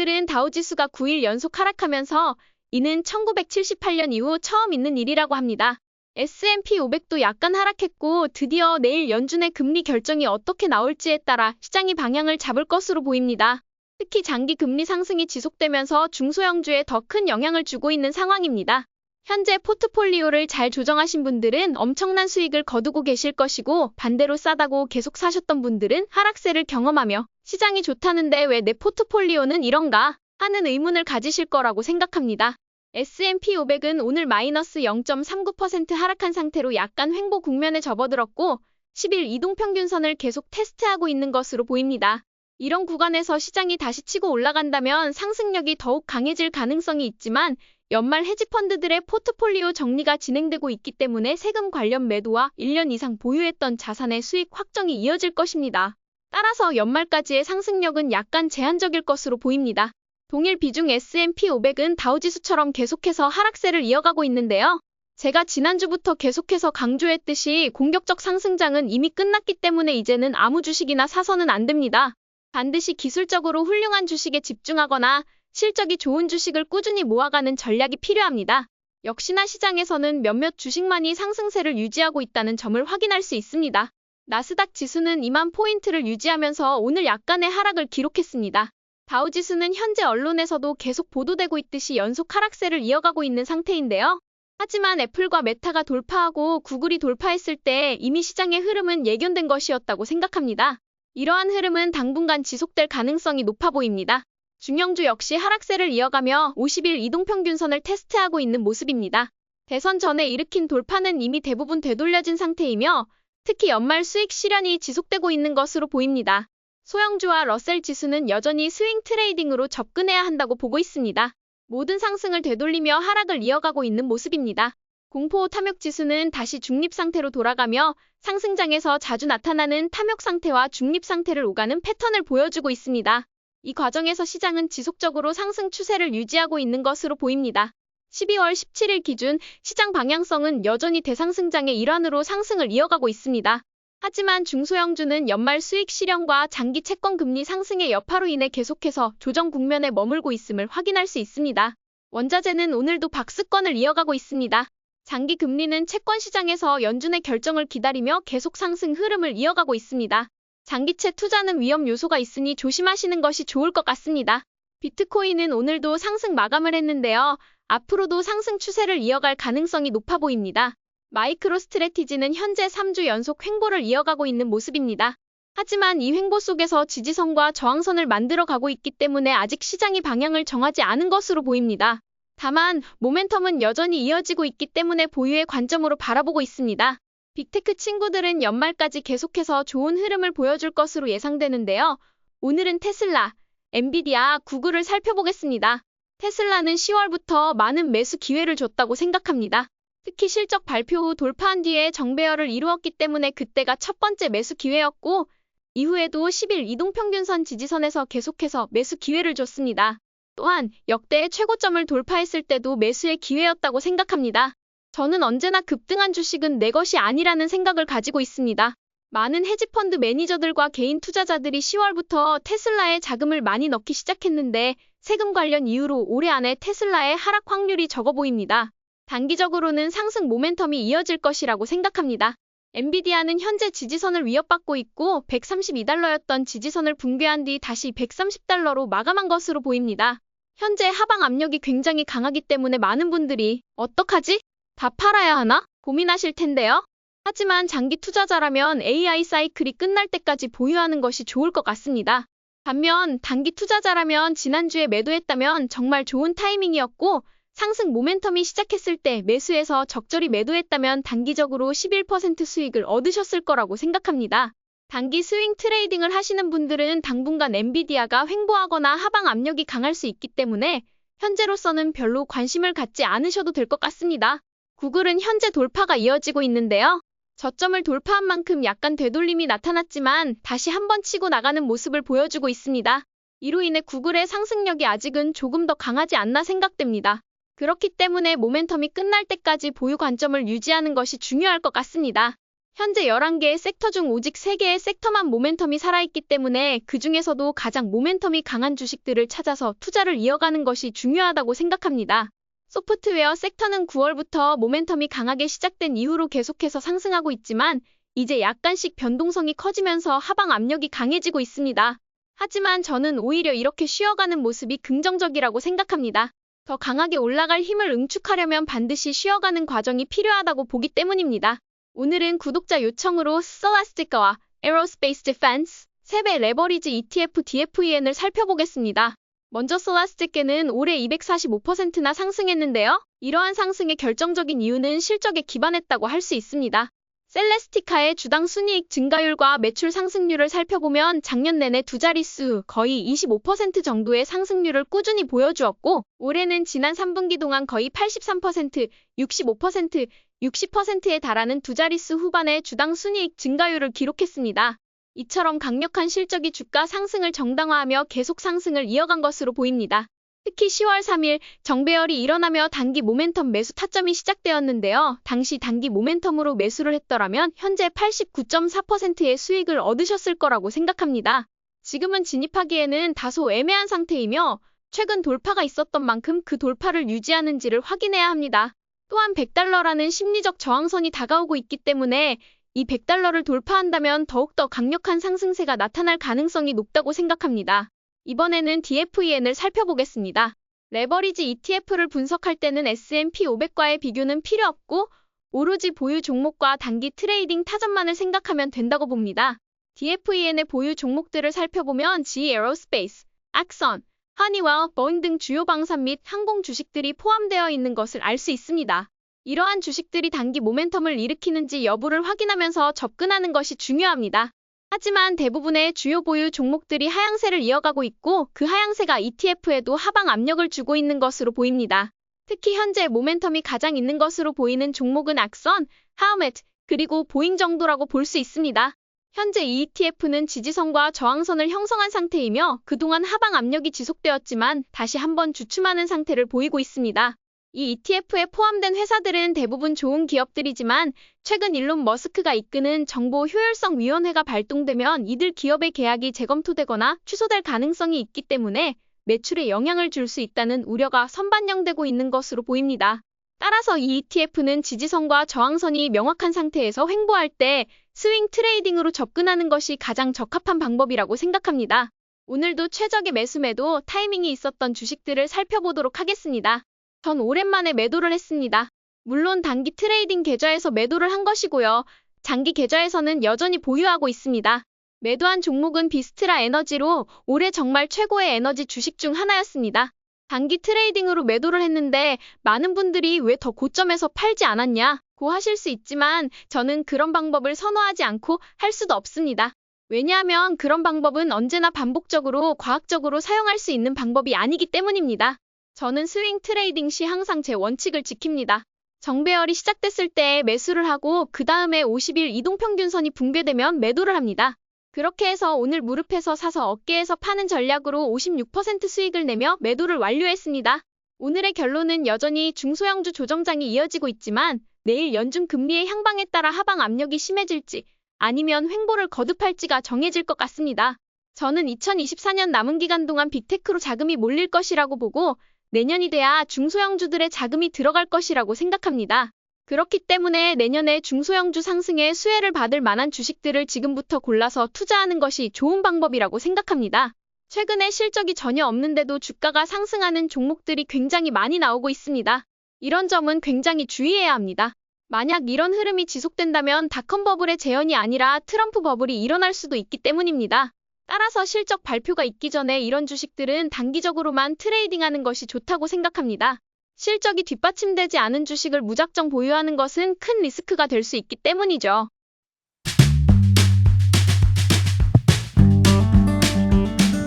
오늘은 다우지수가 9일 연속 하락하면서 이는 1978년 이후 처음 있는 일이라고 합니다. S&P 500도 약간 하락했고 드디어 내일 연준의 금리 결정이 어떻게 나올지에 따라 시장이 방향을 잡을 것으로 보입니다. 특히 장기 금리 상승이 지속되면서 중소형주에 더 큰 영향을 주고 있는 상황입니다. 현재 포트폴리오를 잘 조정하신 분들은 엄청난 수익을 거두고 계실 것이고 반대로 싸다고 계속 사셨던 분들은 하락세를 경험하며 시장이 좋다는데 왜 내 포트폴리오는 이런가 하는 의문을 가지실 거라고 생각합니다. S&P 500은 오늘 마이너스 0.39% 하락한 상태로 약간 횡보 국면에 접어들었고 10일 이동평균선을 계속 테스트하고 있는 것으로 보입니다. 이런 구간에서 시장이 다시 치고 올라간다면 상승력이 더욱 강해질 가능성이 있지만 연말 헤지펀드들의 포트폴리오 정리가 진행되고 있기 때문에 세금 관련 매도와 1년 이상 보유했던 자산의 수익 확정이 이어질 것입니다. 따라서 연말까지의 상승력은 약간 제한적일 것으로 보입니다. 동일 비중 S&P 500은 다우지수처럼 계속해서 하락세를 이어가고 있는데요. 제가 지난주부터 계속해서 강조했듯이 공격적 상승장은 이미 끝났기 때문에 이제는 아무 주식이나 사서는 안 됩니다. 반드시 기술적으로 훌륭한 주식에 집중하거나 실적이 좋은 주식을 꾸준히 모아가는 전략이 필요합니다. 역시나 시장에서는 몇몇 주식만이 상승세를 유지하고 있다는 점을 확인할 수 있습니다. 나스닥 지수는 2만 포인트를 유지하면서 오늘 약간의 하락을 기록했습니다. 다우지수는 현재 언론에서도 계속 보도되고 있듯이 연속 하락세를 이어가고 있는 상태인데요. 하지만 애플과 메타가 돌파하고 구글이 돌파했을 때 이미 시장의 흐름은 예견된 것이었다고 생각합니다. 이러한 흐름은 당분간 지속될 가능성이 높아 보입니다. 중형주 역시 하락세를 이어가며 50일 이동평균선을 테스트하고 있는 모습입니다. 대선 전에 일으킨 돌파는 이미 대부분 되돌려진 상태이며 특히 연말 수익 실현이 지속되고 있는 것으로 보입니다. 소형주와 러셀 지수는 여전히 스윙 트레이딩으로 접근해야 한다고 보고 있습니다. 모든 상승을 되돌리며 하락을 이어가고 있는 모습입니다. 공포 탐욕 지수는 다시 중립 상태로 돌아가며 상승장에서 자주 나타나는 탐욕 상태와 중립 상태를 오가는 패턴을 보여주고 있습니다. 이 과정에서 시장은 지속적으로 상승 추세를 유지하고 있는 것으로 보입니다. 12월 17일 기준 시장 방향성은 여전히 대상승장의 일환으로 상승을 이어가고 있습니다. 하지만 중소형주는 연말 수익 실현과 장기 채권 금리 상승의 여파로 인해 계속해서 조정 국면에 머물고 있음을 확인할 수 있습니다. 원자재는 오늘도 박스권을 이어가고 있습니다. 장기 금리는 채권 시장에서 연준의 결정을 기다리며 계속 상승 흐름을 이어가고 있습니다. 장기채 투자는 위험 요소가 있으니 조심하시는 것이 좋을 것 같습니다. 비트코인은 오늘도 상승 마감을 했는데요. 앞으로도 상승 추세를 이어갈 가능성이 높아 보입니다. 마이크로 스트래티지는 현재 3주 연속 횡보를 이어가고 있는 모습입니다. 하지만 이 횡보 속에서 지지선과 저항선을 만들어가고 있기 때문에 아직 시장이 방향을 정하지 않은 것으로 보입니다. 다만 모멘텀은 여전히 이어지고 있기 때문에 보유의 관점으로 바라보고 있습니다. 빅테크 친구들은 연말까지 계속해서 좋은 흐름을 보여줄 것으로 예상되는데요. 오늘은 테슬라, 엔비디아, 구글을 살펴보겠습니다. 테슬라는 10월부터 많은 매수 기회를 줬다고 생각합니다. 특히 실적 발표 후 돌파한 뒤에 정배열을 이루었기 때문에 그때가 첫 번째 매수 기회였고 이후에도 10일 이동평균선 지지선에서 계속해서 매수 기회를 줬습니다. 또한 역대의 최고점을 돌파했을 때도 매수의 기회였다고 생각합니다. 저는 언제나 급등한 주식은 내 것이 아니라는 생각을 가지고 있습니다. 많은 헤지펀드 매니저들과 개인 투자자들이 10월부터 테슬라에 자금을 많이 넣기 시작했는데 세금 관련 이유로 올해 안에 테슬라의 하락 확률이 적어 보입니다. 단기적으로는 상승 모멘텀이 이어질 것이라고 생각합니다. 엔비디아는 현재 지지선을 위협받고 있고 132달러였던 지지선을 붕괴한 뒤 다시 130달러로 마감한 것으로 보입니다. 현재 하방 압력이 굉장히 강하기 때문에 많은 분들이 어떡하지? 다 팔아야 하나? 고민하실 텐데요. 하지만 장기 투자자라면 AI 사이클이 끝날 때까지 보유하는 것이 좋을 것 같습니다. 반면 단기 투자자라면 지난주에 매도했다면 정말 좋은 타이밍이었고 상승 모멘텀이 시작했을 때 매수해서 적절히 매도했다면 단기적으로 11% 수익을 얻으셨을 거라고 생각합니다. 단기 스윙 트레이딩을 하시는 분들은 당분간 엔비디아가 횡보하거나 하방 압력이 강할 수 있기 때문에 현재로서는 별로 관심을 갖지 않으셔도 될 것 같습니다. 구글은 현재 돌파가 이어지고 있는데요. 저점을 돌파한 만큼 약간 되돌림이 나타났지만 다시 한번 치고 나가는 모습을 보여주고 있습니다. 이로 인해 구글의 상승력이 아직은 조금 더 강하지 않나 생각됩니다. 그렇기 때문에 모멘텀이 끝날 때까지 보유 관점을 유지하는 것이 중요할 것 같습니다. 현재 11개의 섹터 중 오직 3개의 섹터만 모멘텀이 살아있기 때문에 그 중에서도 가장 모멘텀이 강한 주식들을 찾아서 투자를 이어가는 것이 중요하다고 생각합니다. 소프트웨어 섹터는 9월부터 모멘텀이 강하게 시작된 이후로 계속해서 상승하고 있지만 이제 약간씩 변동성이 커지면서 하방 압력이 강해지고 있습니다. 하지만 저는 오히려 이렇게 쉬어가는 모습이 긍정적이라고 생각합니다. 더 강하게 올라갈 힘을 응축하려면 반드시 쉬어가는 과정이 필요하다고 보기 때문입니다. 오늘은 구독자 요청으로 Celestica Aerospace Defense 3배 레버리지 ETF DFEN을 살펴보겠습니다. 먼저 Celestica는 올해 245%나 상승했는데요. 이러한 상승의 결정적인 이유는 실적에 기반했다고 할 수 있습니다. 셀레스티카의 주당 순이익 증가율과 매출 상승률을 살펴보면 작년 내내 두 자릿수 거의 25% 정도의 상승률을 꾸준히 보여주었고 올해는 지난 3분기 동안 거의 83%, 65%, 60%에 달하는 두 자릿수 후반의 주당 순이익 증가율을 기록했습니다. 이처럼 강력한 실적이 주가 상승을 정당화하며 계속 상승을 이어간 것으로 보입니다. 특히 10월 3일 정배열이 일어나며 단기 모멘텀 매수 타점이 시작되었는데요. 당시 단기 모멘텀으로 매수를 했더라면 현재 89.4%의 수익을 얻으셨을 거라고 생각합니다. 지금은 진입하기에는 다소 애매한 상태이며 최근 돌파가 있었던 만큼 그 돌파를 유지하는지를 확인해야 합니다. 또한 100달러라는 심리적 저항선이 다가오고 있기 때문에 이 100달러를 돌파한다면 더욱더 강력한 상승세가 나타날 가능성이 높다고 생각합니다. 이번에는 DFEN을 살펴보겠습니다. 레버리지 ETF를 분석할 때는 S&P 500과의 비교는 필요 없고 오로지 보유 종목과 단기 트레이딩 타점만을 생각하면 된다고 봅니다. DFEN의 보유 종목들을 살펴보면 GE Aerospace, Axon, Honeywell, Boeing 등 주요 방산 및 항공 주식들이 포함되어 있는 것을 알 수 있습니다. 이러한 주식들이 단기 모멘텀을 일으키는지 여부를 확인하면서 접근하는 것이 중요합니다. 하지만 대부분의 주요 보유 종목들이 하향세를 이어가고 있고 그 하향세가 ETF에도 하방 압력을 주고 있는 것으로 보입니다. 특히 현재 모멘텀이 가장 있는 것으로 보이는 종목은 악선, 하우메트, 그리고 보잉 정도라고 볼 수 있습니다. 현재 이 ETF는 지지선과 저항선을 형성한 상태이며 그동안 하방 압력이 지속되었지만 다시 한번 주춤하는 상태를 보이고 있습니다. 이 ETF에 포함된 회사들은 대부분 좋은 기업들이지만 최근 일론 머스크가 이끄는 정보 효율성 위원회가 발동되면 이들 기업의 계약이 재검토되거나 취소될 가능성이 있기 때문에 매출에 영향을 줄 수 있다는 우려가 선반영되고 있는 것으로 보입니다. 따라서 이 ETF는 지지선과 저항선이 명확한 상태에서 횡보할 때 스윙 트레이딩으로 접근하는 것이 가장 적합한 방법이라고 생각합니다. 오늘도 최적의 매수 타이밍이 있었던 주식들을 살펴보도록 하겠습니다. 전 오랜만에 매도를 했습니다. 물론 단기 트레이딩 계좌에서 매도를 한 것이고요. 장기 계좌에서는 여전히 보유하고 있습니다. 매도한 종목은 비스트라 에너지로 올해 정말 최고의 에너지 주식 중 하나였습니다. 단기 트레이딩으로 매도를 했는데 많은 분들이 왜 더 고점에서 팔지 않았냐고 하실 수 있지만 저는 그런 방법을 선호하지 않고 할 수도 없습니다. 왜냐하면 그런 방법은 언제나 반복적으로 과학적으로 사용할 수 있는 방법이 아니기 때문입니다. 저는 스윙 트레이딩 시 항상 제 원칙을 지킵니다. 정배열이 시작됐을 때 매수를 하고 그 다음에 50일 이동평균선이 붕괴되면 매도를 합니다. 그렇게 해서 오늘 무릎에서 사서 어깨에서 파는 전략으로 56% 수익을 내며 매도를 완료했습니다. 오늘의 결론은 여전히 중소형주 조정장이 이어지고 있지만 내일 연준 금리의 향방에 따라 하방 압력이 심해질지 아니면 횡보를 거듭할지가 정해질 것 같습니다. 저는 2024년 남은 기간 동안 빅테크로 자금이 몰릴 것이라고 보고 내년이 돼야 중소형주들의 자금이 들어갈 것이라고 생각합니다. 그렇기 때문에 내년에 중소형주 상승에 수혜를 받을 만한 주식들을 지금부터 골라서 투자하는 것이 좋은 방법이라고 생각합니다. 최근에 실적이 전혀 없는데도 주가가 상승하는 종목들이 굉장히 많이 나오고 있습니다. 이런 점은 굉장히 주의해야 합니다. 만약 이런 흐름이 지속된다면 닷컴 버블의 재현이 아니라 트럼프 버블이 일어날 수도 있기 때문입니다. 따라서 실적 발표가 있기 전에 이런 주식들은 단기적으로만 트레이딩하는 것이 좋다고 생각합니다. 실적이 뒷받침되지 않은 주식을 무작정 보유하는 것은 큰 리스크가 될 수 있기 때문이죠.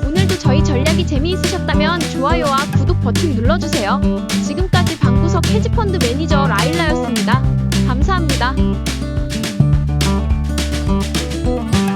오늘도 저희 전략이 재미있으셨다면 좋아요와 구독 버튼 눌러주세요. 지금까지 방구석 헤지펀드 매니저 라일라였습니다. 감사합니다.